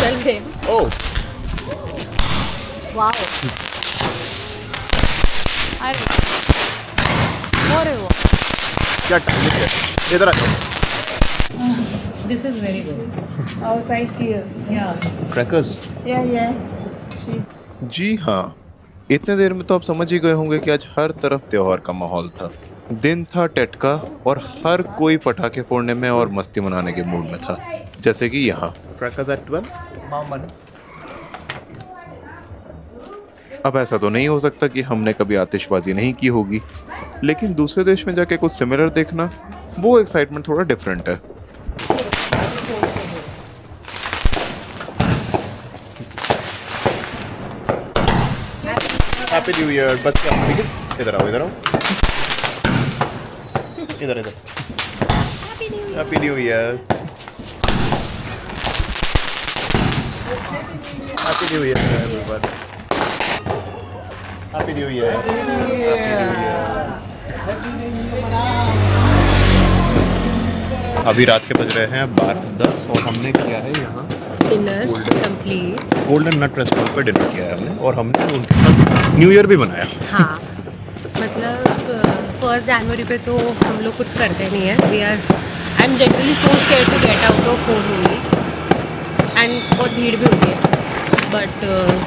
12 game. Oh, Wow. अरे अरे वाह. क्या टाइम है. इधर आ जाओ. This is very good. Oh, thank you. Yeah. Crackers. Yeah. जी हाँ, इतने देर में तो आप समझ ही गए होंगे कि आज हर तरफ त्योहार का माहौल था. दिन था टेट का और हर कोई पटाखे फोड़ने में और मस्ती मनाने के मूड में था. जैसे कि यहाँ क्रैकर्स एट 12. अब ऐसा तो नहीं हो सकता कि हमने कभी आतिशबाजी नहीं की होगी, लेकिन दूसरे देश में जाके कुछ सिमिलर देखना, वो एक्साइटमेंट थोड़ा डिफरेंट है. Happy new year. बच्चे इधर आओ, इधर आओ, इधर इधर. Happy new year. Happy new year everyone. Happy new year. अभी रात के बज रहे हैं 12:10 और हमने किया है यहाँ Dinner complete. गोल्डन नट रेस्टोरेंट पे डिनर किया है हमने, और हमने उनके साथ न्यू ईयर भी बनाया. हाँ, मतलब 1 जनवरी पे तो हम लोग कुछ करते नहीं है. I am generally so scared to get out of home only, and बहुत भीड़ भी होती है. बट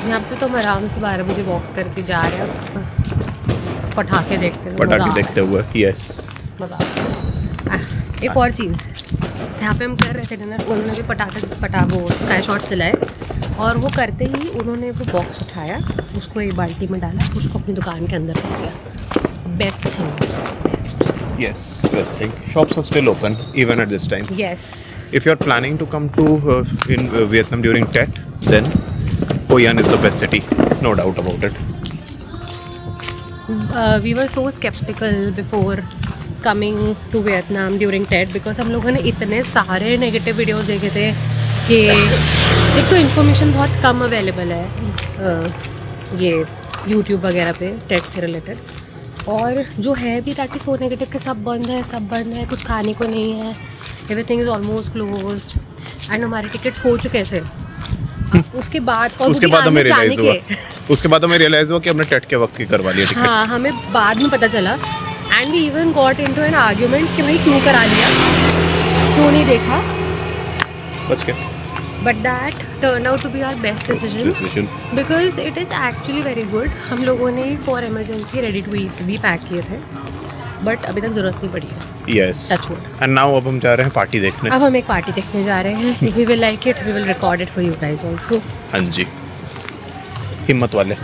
यहाँ पे तो हम आराम से 12 बजे वॉक करके जा रहे हैं, पटाखे देखते हुए. पटाखे देखते हुए. यस. मज़ा आता है. एक और चीज़, जहाँ पे हम कर रहे थे डिनर, उन्होंने भी वो स्काई शॉट्स चलाए, और वो करते ही उन्होंने वो बॉक्स उठाया, उसको एक बाल्टी में डाला, उसको अपनी दुकान के अंदर रख दिया. Best thing. Best. Yes, best thing. Shops are still open even at this time. Yes. If you're planning to come to Vietnam during Tet, then Hoi An is the best city, no doubt about it. We were so skeptical before coming to Vietnam during Tet, because हम लोगों ने इतने सारे negative videos देखे थे कि एक तो इन्फॉर्मेशन बहुत कम अवेलेबल है ये YouTube वगैरह पे टेट से रिलेटेड, और जो है भी ताकि सो नेगेटिव के सब बंद है, कुछ खाने को नहीं है, everything is almost closed, and हमारे टिकट्स हो चुके थे. उसके बाद हमें रियलाइज़ हुआ कि हमने टेट के वक्त की करवा लिया टिकट. हाँ, हमें बाद में पता चला, and we even got into an argument कि भाई क्यों करा लिया, क्यों नहीं देखा. बच के. But that turn out to be our best decision, because it is actually very good. हम लोगों ने for emergency ready to eat भी पैक किए थे, बट अभी तक ज़रूरत नहीं पड़ी है. Yes. And now अब हम जा रहे हैं पार्टी देखने. अब हम एक पार्टी देखने जा रहे हैं. If we will like it, we will record it for you guys also. हाँ जी, हिम्मत वाले.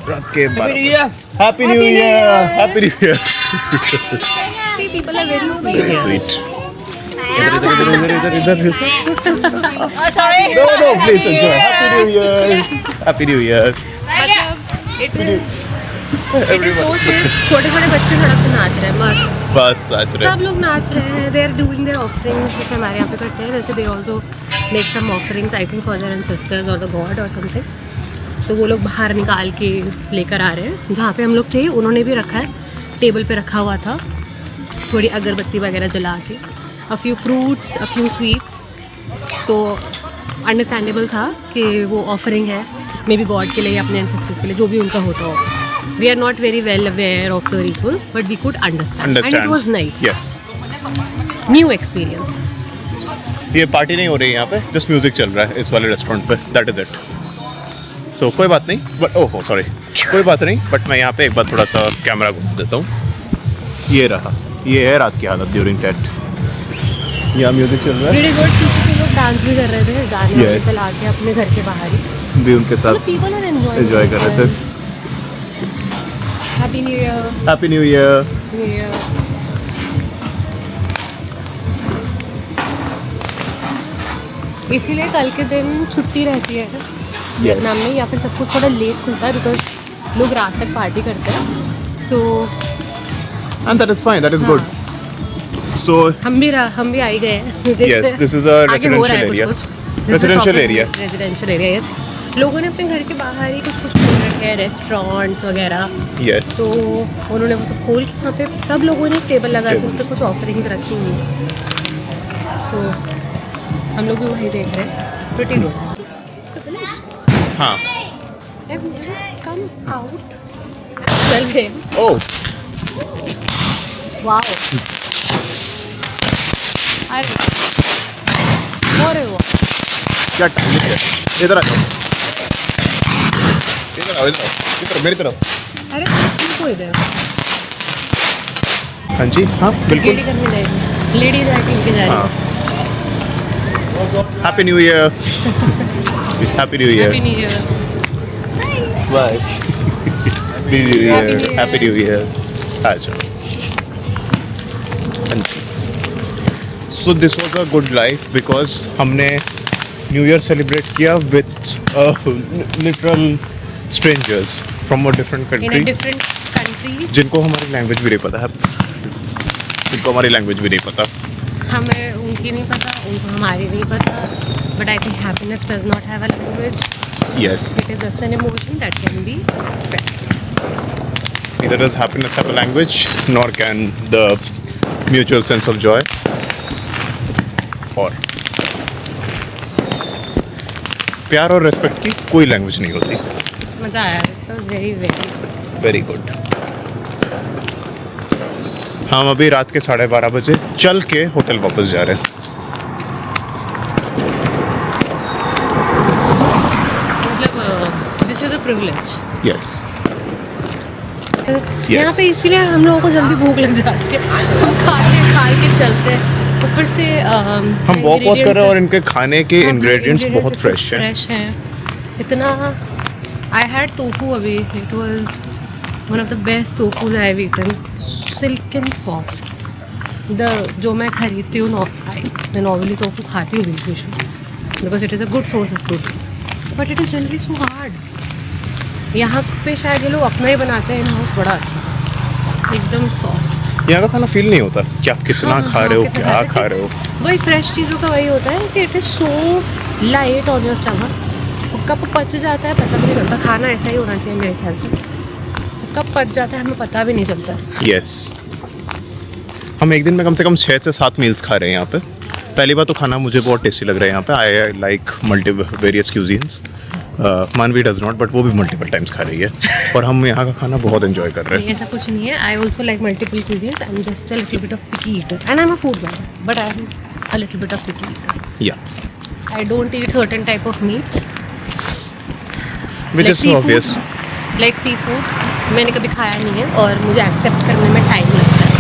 रात के 12. Happy New Year. Happy New Year. See, people are very sweet. Sweet. इधर. Oh, sorry. No, please enjoy. Happy New Year. Happy New Year. मतलब it is so Everyone. sweet. छोटे बच्चे सड़क पे नाच रहे हैं, मस्त. बस नाच रहे. सब लोग नाच रहे हैं. They are doing their offerings, जैसे हमारे यहाँ पे करते हैं, वैसे they also make some offerings, I think for their ancestors or the god or something. तो वो लोग बाहर निकाल के लेकर आ रहे हैं. जहाँ पे हम लोग थे उन्होंने भी रखा है, टेबल पे रखा हुआ था, थोड़ी अगरबत्ती वगैरह जला के, a few fruits, a few sweets. तो अंडरस्टैंडेबल था कि वो ऑफरिंग है, मे बी गॉड के लिए या अपने एंसेस्टर्स के लिए, जो भी उनका होता हो. We are not very well aware of the rituals, but we could understand. And it was nice. Yes. New experience. ये पार्टी नहीं हो रही है यहाँ पे, जस्ट म्यूजिक चल रहा है इस वाले रेस्टोरेंट पे. That is it. सो कोई बात नहीं, बट ओह सॉरी, कोई बात नहीं, बट मैं यहाँ पे एक बार थोड़ा सा कैमरा घुमा देता हूँ. ये रहा, ये है रात की हालत ड्यूरिंग टेट. यहाँ म्यूजिक चल रहा है. Really good, क्योंकि लोग डांस भी कर रहे थे, गाने चला के अपने घर के बाहर ही. भी उनके साथ एंजॉय कर रहे थे. Happy New Year. Happy New Year. New Year. इसीलिए कल के दिन छुट्टी रहती है वियतनाम में, या फिर सब कुछ थोड़ा लेट खुलता है, बिकॉज लोग रात तक पार्टी करते हैं. सो And that is fine. That is good. So हम भी आ ही गए हैं. yes, this is a residential area. Residential area. Yes. लोगों ने अपने घर के बाहर ही कुछ खोल रखे हैं, रेस्टोरेंट्स वगैरह. Yes. तो उन्होंने वो सब खोल के वहाँ पे सब लोगों ने टेबल लगा के उस पर कुछ ऑफरिंग्स रखी हुई हैं. तो हम लोग भी वही देख रहे हैं. Pretty good. हाँ. I've never come out. 12 a.m. Oh. Wow. अरे वाह. क्या टाइम है? इधर आ जाओ. इधर आओ. मेरी तरफ. अरे कोई इधर. हाँ जी. हाँ बिल्कुल. लेडी करने जाएगी. लेडीज एक्टिंग जा रही हाँ. है. Happy New Year. Happy New Year. Happy New Year. Bye. Happy New Year. Happy New Year. Happy New Year. अच्छा. So this was a good life because हमने New Year celebrate किया with literal strangers from a different In a country different country. जिनको हमारी language भी नहीं पता है. जिनको हमारी लैंग्वेज भी नहीं पता. हमें उनकी नहीं पता, उनको हमारी नहीं पता. But I think happiness does not have a language. Yes. It is just an emotion that can be felt. Neither does happiness have a language, nor can the mutual sense of joy. और प्यार और respect की कोई language नहीं होती. मज़ा आया. It was very very good. हम अभी रात के 12:30 बजे चल के होटल वापस जा रहे हैं. मतलब this is a privilege. Yes. यहाँ पे इसीलिए हम लोगों को जल्दी भूख लग जाती है. हम खा के चलते हैं. ऊपर से हम वॉक बहुत कर रहे हैं और इनके खाने के इंग्रेडिएंट्स बहुत फ्रेश हैं. इतना आई हैड टोफू अभी. It was one of the best tofus I have eaten. Silk and soft. जो मैं खरीदती हूँ मैं नॉर्मली टोफू खाती हूँ because it is a good source of protein. But it is generally so hard. यहाँ पे शायद ये लोग अपना ही बनाते हैं इन हाउस. बड़ा अच्छा. एकदम सॉफ्ट. यहाँ का खाना फील नहीं होता कि आप कितना खा रहे हो, क्या खा रहे हो. वही फ्रेश चीज़ों का वही होता है कि it is so light on your stomach. कब पच जाता है पता भी नहीं चलता. खाना ऐसा ही होना चाहिए मेरे ख्याल से. कब पच जाता है हमें पता भी नहीं चलता. यस. हम एक दिन में कम से कम 6 से 7 मील्स खा रहे हैं यहाँ पे. पहली बार तो खाना मुझे बहुत टेस्टी लग रहा है यहाँ पे. I like multi various cuisines. मानवी डज नॉट, बट वो भी मल्टीपल टाइम्स खा रही है. और हम यहाँ का खाना बहुत एंजॉय कर रहे हैं. ऐसा कुछ नहीं है. I also like multiple cuisines. I am just a little bit of picky eater and I am a food blogger but I am a little bit of picky eater. Yeah. I don't eat certain type of meats which is obvious. Like sea food मैंने कभी खाया नहीं है और मुझे accept करने में time लगता है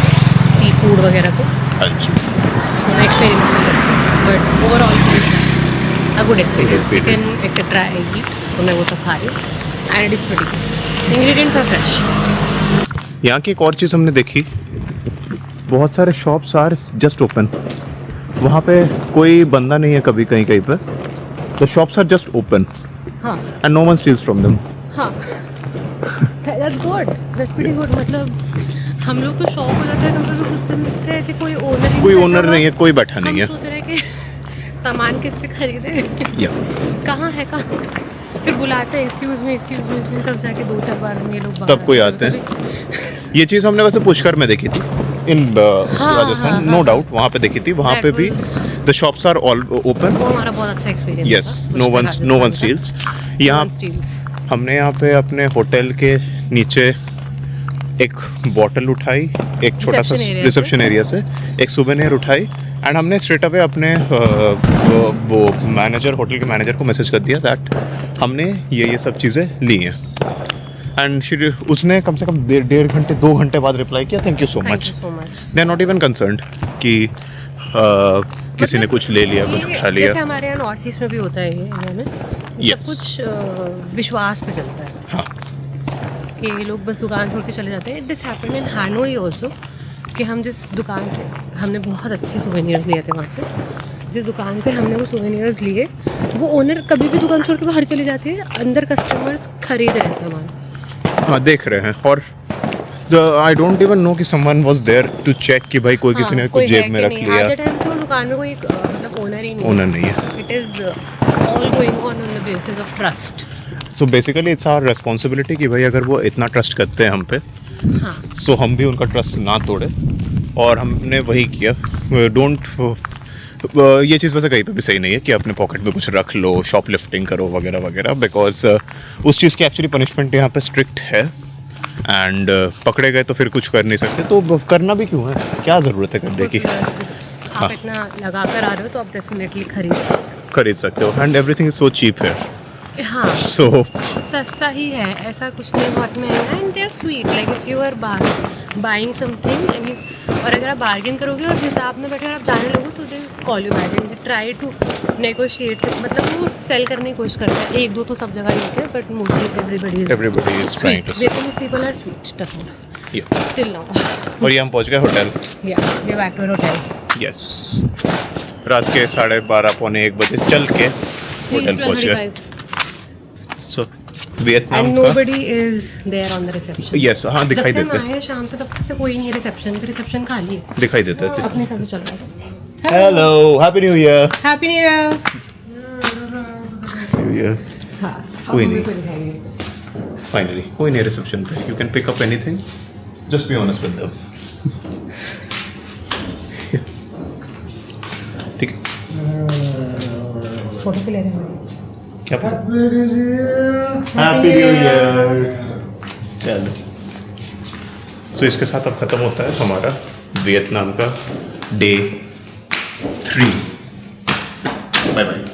सी फूड वगैरह को. मैं एक्सपेरिमेंट करती हूँ but overall a good experience. Chicken etcetera आएगी तो मैं वो सब खा रही हूँ and it is pretty good. Ingredients are fresh. यहाँ की एक और चीज़ हमने देखी. बहुत सारे शॉप्स आर जस्ट ओपन. वहाँ पे कोई बंदा नहीं है कभी कहीं पे. The shops are just open हाँ and no one steals from them. हाँ that's good. That's pretty good. मतलब हम लोग तो शॉक हो जाते हैं कभी उस दिन दिखते हैं कि कोई ओनर नहीं है, कोई बैठा नहीं है. हम सोच रहे हैं कि सामान किससे खरीदे. या. कहाँ है फिर बुलाते हैं एक्सक्यूज मी तब जाके 2-4 बार में ये लोग तब कोई आते हैं. ये चीज़ हमने वैसे पुष्कर में देखी थी इन राजस्थान. नो डाउट वहाँ पे देखी थी. वहाँ पे भी the shops are all open. वो हमारा बहुत अच्छा experience. Yes. No one steals. यहाँ हमने यहाँ पे अपने होटल के नीचे एक बॉटल उठाई, एक छोटा सा रिसेप्शन एरिया से एक सुवेनियर उठाई एंड हमने स्ट्रेट अवे अपने वो मैनेजर, होटल के मैनेजर को मैसेज कर दिया दैट हमने ये सब चीज़ें ली हैं. एंड उसने कम से कम 1.5 घंटे 2 घंटे बाद रिप्लाई किया thank you so much. They are not even concerned कि किसी ने कुछ ले लिया, कुछ उठा लिया. जैसे हमारे यहाँ नॉर्थ ईस्ट में भी होता है ये इंडिया में. सब कुछ विश्वास पे चलता है. हाँ. कि लोग बस दुकान छोड़ के चले जाते हैं. This happened in Hanoi also कि हम जिस दुकान से हमने बहुत अच्छे सोवेनियर्स लिए थे वहाँ से. जिस दुकान से हमने वो सोवेनियर्स लिए वो ओनर कभी भी दुकान छोड़ के बाहर चली जाती है. अंदर कस्टमर्स खरीद रहे सामान. हाँ देख रहे हैं. और आई डोंट इवन नो कि someone was there to check कि भाई कोई किसी ने कुछ जेब में रख लिया. एट द टाइम तो दुकान में कोई मतलब ओनर ही नहीं है. It is all going on the basis of trust. So basically it's our responsibility कि भाई अगर वो इतना ट्रस्ट करते हैं हम पे सो हम भी उनका ट्रस्ट ना तोड़े. और हमने वही किया. डोंट ये चीज़ वैसे कहीं पे भी सही नहीं है कि अपने पॉकेट में कुछ रख लो, शॉप लिफ्टिंग करो वगैरह वगैरह, बिकॉज उस चीज़ की एक्चुअली पनिशमेंट यहाँ पे स्ट्रिक्ट है एंड पकड़े गए तो फिर कुछ कर नहीं सकते, तो करना भी क्यों है, क्या ज़रूरत है करने की। आप इतना लगा कर आ रहे हो तो आप डेफिनेटली खरीद सकते हो and everything is so cheap है, हाँ सो सस्ता ही है, ऐसा कुछ नहीं बहुत महंगा। And they are sweet, like if you are buying something and और अगर आप बार्गेन करोगे और हिसाब में बैठे और आप जाने लगो तो they call you back and try to negotiate, मतलब वो सेल करने की कोशिश करते हैं। एक दो तो सब जगह ही होते हैं but mostly everybody is trying to Vietnamese people are sweet till now. और ये हम पहुँच गए hotel. Yeah, we're back to our hotel. Yes, रात के 12:30 पौने 1 बजे चल के होटल पहुँच गए। सो वियतनाम And का nobody is there on the reception. Yes, हाँ दिखाई जब से देते हम आए शाम से तब से कोई नहीं है रिसेप्शन पे, रिसेप्शन खाली है, दिखाई देते थे। अपने साथ चल रहा है। Hello, happy new year. Happy new year. New year. हाँ, कोई अब नहीं। हमको दिखाएंगे। फाइनली कोई नहीं रिसेप्शन पे, you can pick up anything, just be honest with them. ठीक है, फोटो के ले रहे हैं। क्या हैप्पी न्यू ईयर। चलो, सो इसके साथ अब खत्म होता है हमारा वियतनाम का डे 3। Bye bye.